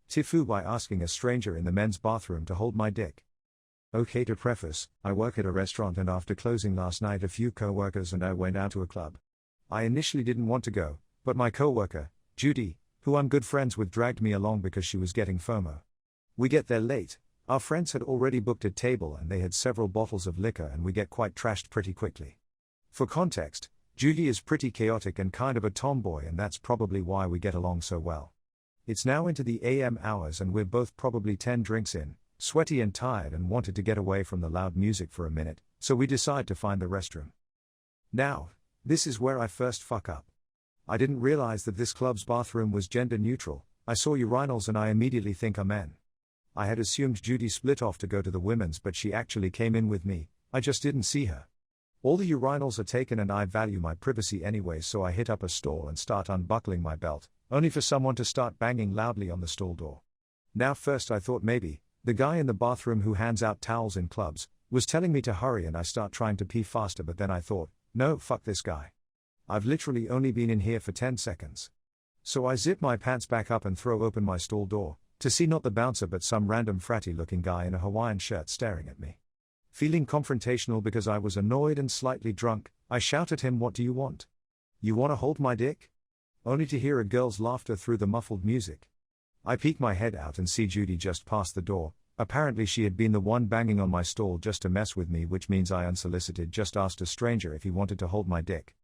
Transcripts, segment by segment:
TIFU by asking a stranger in the men's bathroom to hold my dick. Okay, to preface, I work at a restaurant, and after closing last night a few co-workers and I went out to a club. I initially didn't want to go, but my co-worker, Judy, who I'm good friends with, dragged me along because she was getting FOMO. We get there late, our friends had already booked a table and they had several bottles of liquor, and we get quite trashed pretty quickly. For context, Judy is pretty chaotic and kind of a tomboy, and that's probably why we get along so well. It's now into the AM hours and we're both probably 10 drinks in, sweaty and tired, and wanted to get away from the loud music for a minute, so we decide to find the restroom. Now, this is where I first fuck up. I didn't realize that this club's bathroom was gender neutral. I saw urinals and I immediately think I'm men. I had assumed Judy split off to go to the women's, but she actually came in with me, I just didn't see her. All the urinals are taken and I value my privacy anyway, so I hit up a stall and start unbuckling my belt, only for someone to start banging loudly on the stall door. Now first I thought maybe the guy in the bathroom who hands out towels in clubs was telling me to hurry, and I start trying to pee faster, but then I thought, no, fuck this guy. I've literally only been in here for 10 seconds. So I zip my pants back up and throw open my stall door, to see not the bouncer but some random fratty looking guy in a Hawaiian shirt staring at me. Feeling confrontational because I was annoyed and slightly drunk, I shout at him, "What do you want? You wanna hold my dick?" Only to hear a girl's laughter through the muffled music. I peek my head out and see Judy just past the door. Apparently she had been the one banging on my stall just to mess with me, which means I unsolicited just asked a stranger if he wanted to hold my dick.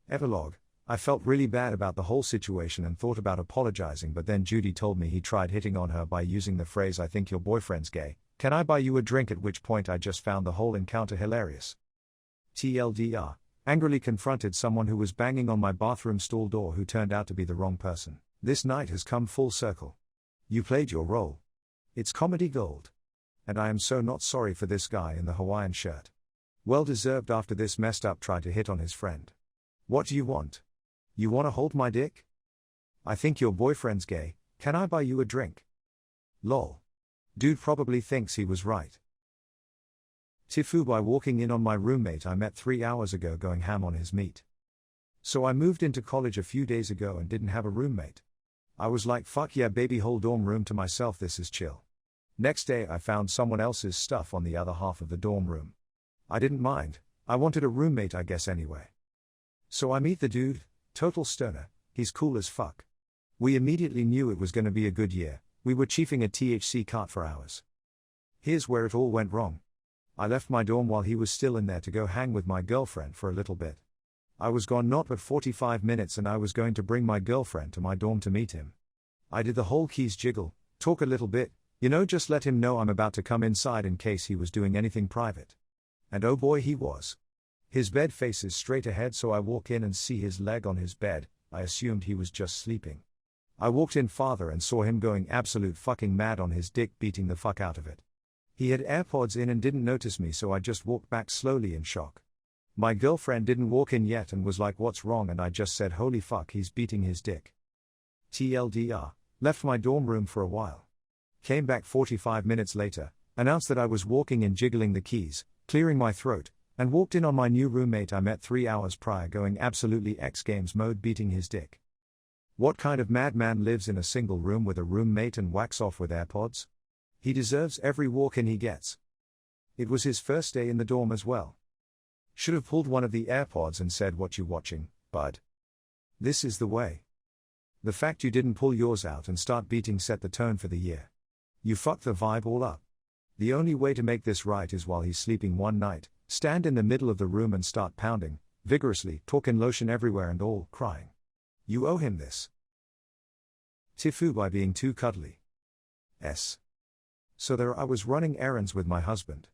Epilogue. I felt really bad about the whole situation and thought about apologizing, but then Judy told me he tried hitting on her by using the phrase, "I think your boyfriend's gay. Can I buy you a drink?" at which point I just found the whole encounter hilarious. TLDR. Angrily confronted someone who was banging on my bathroom stall door who turned out to be the wrong person. This night has come full circle. You played your role. It's comedy gold. And I am so not sorry for this guy in the Hawaiian shirt. Well deserved after this messed up try to hit on his friend. What do you want? You wanna hold my dick? I think your boyfriend's gay. Can I buy you a drink? Lol. Dude probably thinks he was right. TIFU by walking in on my roommate I met 3 hours ago going ham on his meat. So I moved into college a few days ago and didn't have a roommate. I was like, fuck yeah baby, whole dorm room to myself, this is chill. Next day I found someone else's stuff on the other half of the dorm room. I didn't mind, I wanted a roommate I guess anyway. So I meet the dude, total stoner, he's cool as fuck. We immediately knew it was gonna be a good year, we were chiefing a THC cart for hours. Here's where it all went wrong. I left my dorm while he was still in there to go hang with my girlfriend for a little bit. I was gone not but 45 minutes and I was going to bring my girlfriend to my dorm to meet him. I did the whole keys jiggle, talk a little bit, just let him know I'm about to come inside in case he was doing anything private. And oh boy he was. His bed faces straight ahead, so I walk in and see his leg on his bed. I assumed he was just sleeping. I walked in farther and saw him going absolute fucking mad on his dick, beating the fuck out of it. He had AirPods in and didn't notice me, so I just walked back slowly in shock. My girlfriend didn't walk in yet and was like, "What's wrong?" and I just said, "Holy fuck, he's beating his dick." TLDR. Left my dorm room for a while. Came back 45 minutes later, announced that I was walking in jiggling the keys, clearing my throat, and walked in on my new roommate I met 3 hours prior going absolutely X Games mode beating his dick. What kind of madman lives in a single room with a roommate and whacks off with AirPods? He deserves every walk-in he gets. It was his first day in the dorm as well. Should have pulled one of the AirPods and said, "What you watching, bud?" This is the way. The fact you didn't pull yours out and start beating set the tone for the year. You fucked the vibe all up. The only way to make this right is while he's sleeping one night, stand in the middle of the room and start pounding, vigorously, talking lotion everywhere and all, crying. You owe him this. TIFU by being too cuddly. So there I was running errands with my husband.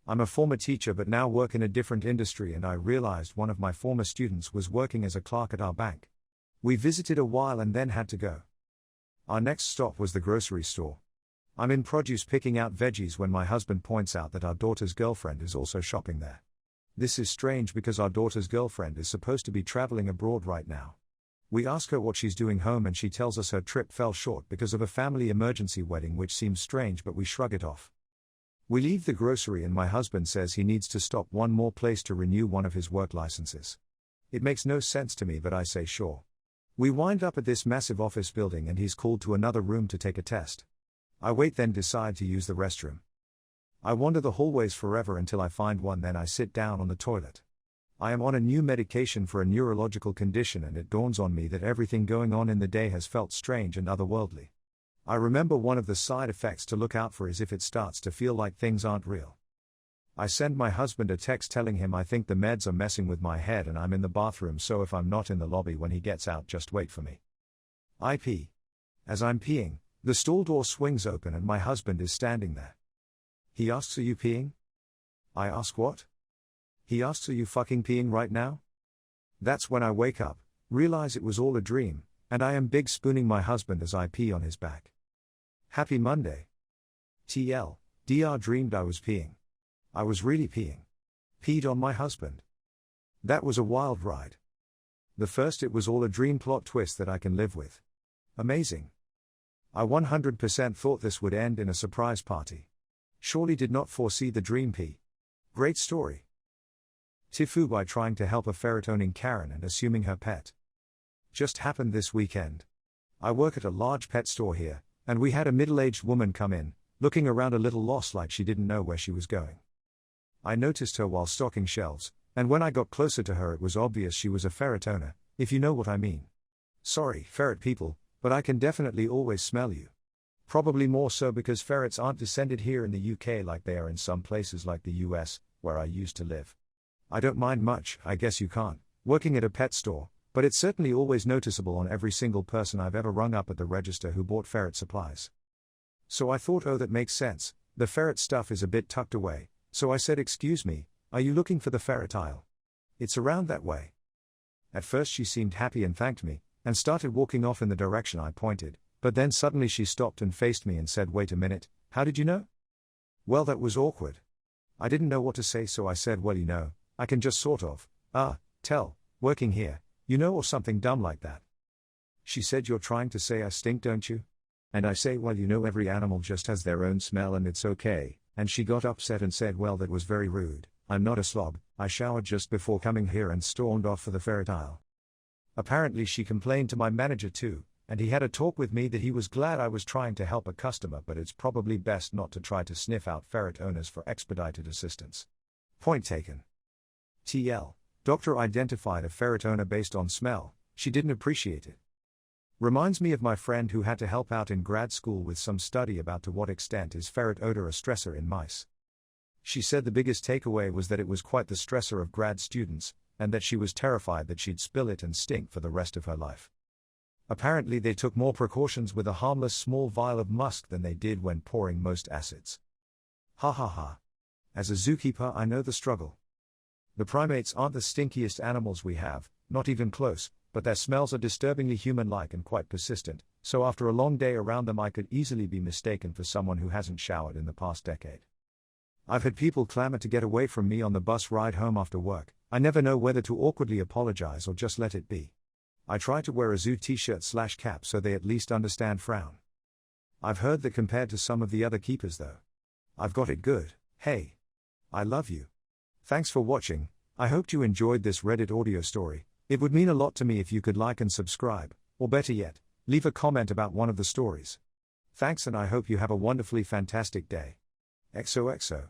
I'm a former teacher but now work in a different industry, and I realized one of my former students was working as a clerk at our bank. We visited a while and then had to go. Our next stop was the grocery store. I'm in produce picking out veggies when my husband points out that our daughter's girlfriend is also shopping there. This is strange because our daughter's girlfriend is supposed to be traveling abroad right now. We ask her what she's doing home and she tells us her trip fell short because of a family emergency wedding, which seems strange but we shrug it off. We leave the grocery and my husband says he needs to stop one more place to renew one of his work licenses. It makes no sense to me but I say sure. We wind up at this massive office building and he's called to another room to take a test. I wait, then decide to use the restroom. I wander the hallways forever until I find one, then I sit down on the toilet. I am on a new medication for a neurological condition and it dawns on me that everything going on in the day has felt strange and otherworldly. I remember one of the side effects to look out for is if it starts to feel like things aren't real. I send my husband a text telling him I think the meds are messing with my head and I'm in the bathroom, so if I'm not in the lobby when he gets out, just wait for me. I pee. As I'm peeing, the stall door swings open and my husband is standing there. He asks, "Are you peeing?" I ask, "What?" He asks, "Are you fucking peeing right now?" That's when I wake up, realize it was all a dream, and I am big spooning my husband as I pee on his back. Happy Monday. DR dreamed I was peeing. I was really peeing. Peed on my husband. That was a wild ride. The first, it was all a dream plot twist that I can live with. Amazing. I 100% thought this would end in a surprise party. Surely did not foresee the dream pee. Great story. TIFU by trying to help a ferret-owning Karen and assuming her pet. Just happened this weekend. I work at a large pet store here, and we had a middle-aged woman come in, looking around a little lost like she didn't know where she was going. I noticed her while stocking shelves, and when I got closer to her it was obvious she was a ferret owner, if you know what I mean. Sorry, ferret people, but I can definitely always smell you. Probably more so because ferrets aren't descended here in the UK like they are in some places like the US, where I used to live. I don't mind much, I guess you can't, working at a pet store, but it's certainly always noticeable on every single person I've ever rung up at the register who bought ferret supplies. So I thought, oh, that makes sense, the ferret stuff is a bit tucked away, so I said, "Excuse me, are you looking for the ferret aisle? It's around that way." At first she seemed happy and thanked me, and started walking off in the direction I pointed, but then suddenly she stopped and faced me and said, "Wait a minute, how did you know?" Well, that was awkward. I didn't know what to say, so I said, "Well, you know, I can just sort of, tell, working here, you know, or something dumb like that." She said, "You're trying to say I stink, don't you?" And I say, "Well, you know, every animal just has their own smell and it's okay." And she got upset and said, "Well, that was very rude. I'm not a slob, I showered just before coming here," and stormed off for the ferret aisle. Apparently she complained to my manager too, and he had a talk with me that he was glad I was trying to help a customer, but it's probably best not to try to sniff out ferret owners for expedited assistance. Point taken. Doctor identified a ferret owner based on smell, she didn't appreciate it. Reminds me of my friend who had to help out in grad school with some study about to what extent is ferret odor a stressor in mice. She said the biggest takeaway was that it was quite the stressor of grad students, and that she was terrified that she'd spill it and stink for the rest of her life. Apparently they took more precautions with a harmless small vial of musk than they did when pouring most acids. Ha ha ha. As a zookeeper I know the struggle. The primates aren't the stinkiest animals we have, not even close, but their smells are disturbingly human-like and quite persistent, so after a long day around them I could easily be mistaken for someone who hasn't showered in the past decade. I've had people clamor to get away from me on the bus ride home after work. I never know whether to awkwardly apologize or just let it be. I try to wear a zoo t-shirt/cap so they at least understand frown. I've heard that compared to some of the other keepers though, I've got it good. Hey. I love you. Thanks for watching. I hoped you enjoyed this Reddit audio story. It would mean a lot to me if you could like and subscribe, or better yet, leave a comment about one of the stories. Thanks, and I hope you have a wonderfully fantastic day. XOXO.